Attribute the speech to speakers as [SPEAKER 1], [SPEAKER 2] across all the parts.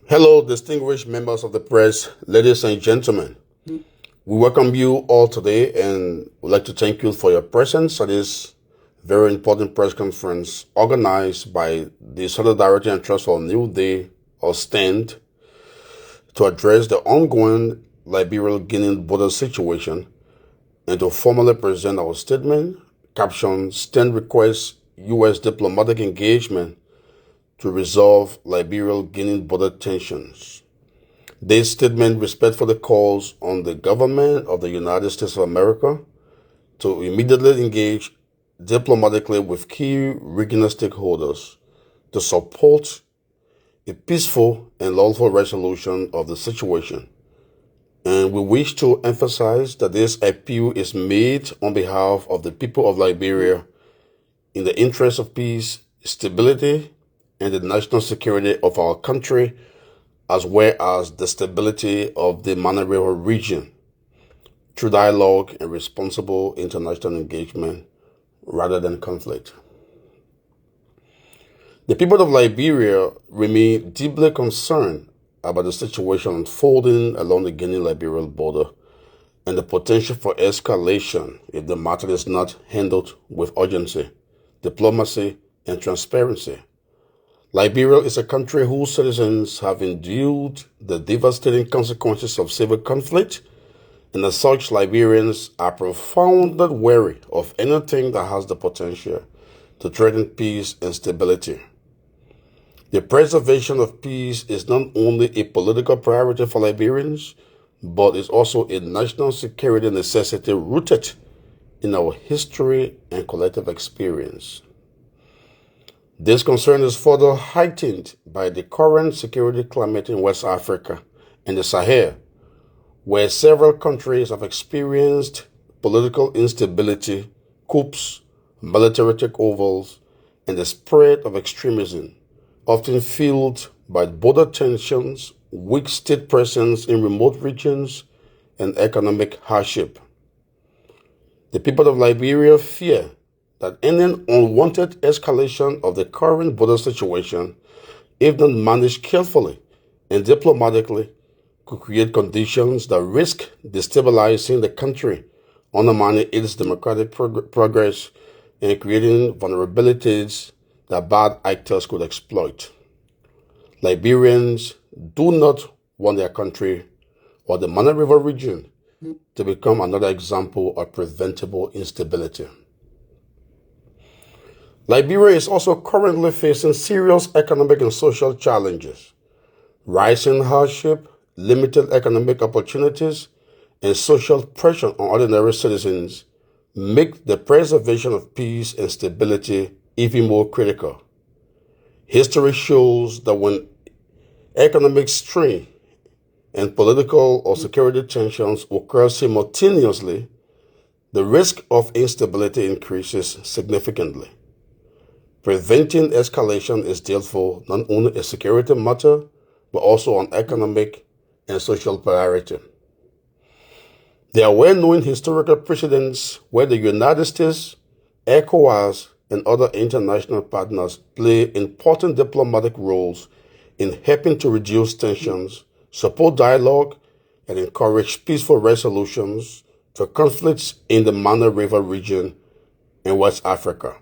[SPEAKER 1] Hello, distinguished members of the press, ladies and gentlemen. We welcome you all today and would like to thank you for your presence at this very important press conference organized by the Solidarity and Trust for a New Day, or STAND, to address the ongoing Liberia-Guinea border situation and to formally present our statement captioned "STAND requests U.S. diplomatic engagement to resolve Liberia-Guinea border tensions." This statement respectfully calls on the government of the United States of America to immediately engage diplomatically with key regional stakeholders to support a peaceful and lawful resolution of the situation. And we wish to emphasize that this appeal is made on behalf of the people of Liberia in the interest of peace, stability, and the national security of our country, as well as the stability of the Mana River region, through dialogue and responsible international engagement rather than conflict. The people of Liberia remain deeply concerned about the situation unfolding along the Guinea-Liberia border and the potential for escalation if the matter is not handled with urgency, diplomacy, and transparency. Liberia is a country whose citizens have endured the devastating consequences of civil conflict, and as such, Liberians are profoundly wary of anything that has the potential to threaten peace and stability. The preservation of peace is not only a political priority for Liberians, but is also a national security necessity rooted in our history and collective experience. This concern is further heightened by the current security climate in West Africa and the Sahel, where several countries have experienced political instability, coups, military takeovers, and the spread of extremism, often fueled by border tensions, weak state presence in remote regions, and economic hardship. The people of Liberia fear that any unwanted escalation of the current border situation, if not managed carefully and diplomatically, could create conditions that risk destabilizing the country, undermining its democratic progress, and creating vulnerabilities that bad actors could exploit. Liberians do not want their country or the Mana River region to become another example of preventable instability. Liberia is also currently facing serious economic and social challenges. Rising hardship, limited economic opportunities, and social pressure on ordinary citizens make the preservation of peace and stability even more critical. History shows that when economic strain and political or security tensions occur simultaneously, the risk of instability increases significantly. Preventing escalation is therefore not only a security matter, but also an economic and social priority. There are well-known historical precedents where the United States, ECOWAS, and other international partners play important diplomatic roles in helping to reduce tensions, support dialogue, and encourage peaceful resolutions to conflicts in the Mana River region in West Africa.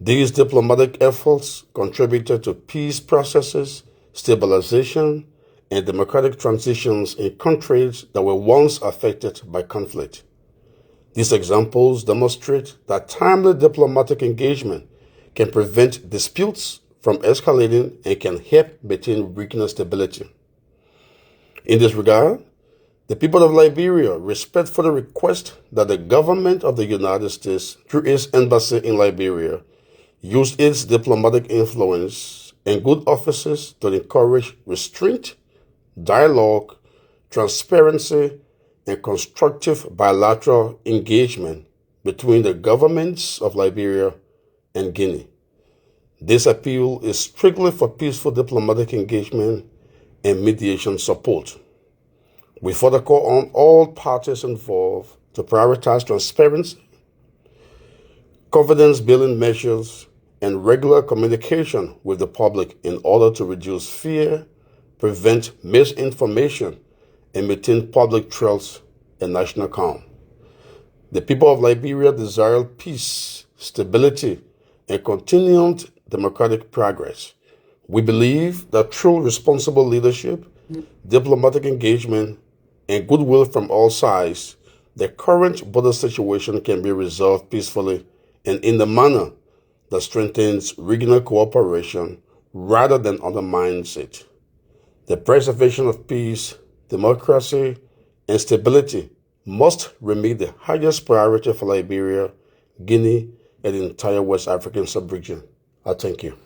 [SPEAKER 1] These diplomatic efforts contributed to peace processes, stabilization, and democratic transitions in countries that were once affected by conflict. These examples demonstrate that timely diplomatic engagement can prevent disputes from escalating and can help maintain regional stability. In this regard, the people of Liberia respectfully request that the government of the United States, through its embassy in Liberia, use its diplomatic influence and good offices to encourage restraint, dialogue, transparency, and constructive bilateral engagement between the governments of Liberia and Guinea. This appeal is strictly for peaceful diplomatic engagement and mediation support. We further call on all parties involved to prioritize transparency, confidence-building measures, and regular communication with the public in order to reduce fear, prevent misinformation, and maintain public trust and national calm. The people of Liberia desire peace, stability, and continued democratic progress. We believe that through responsible leadership, diplomatic engagement, and goodwill from all sides, the current border situation can be resolved peacefully and in a manner that strengthens regional cooperation rather than undermines it. The preservation of peace, democracy, and stability must remain the highest priority for Liberia, Guinea, and the entire West African sub-region. I thank you.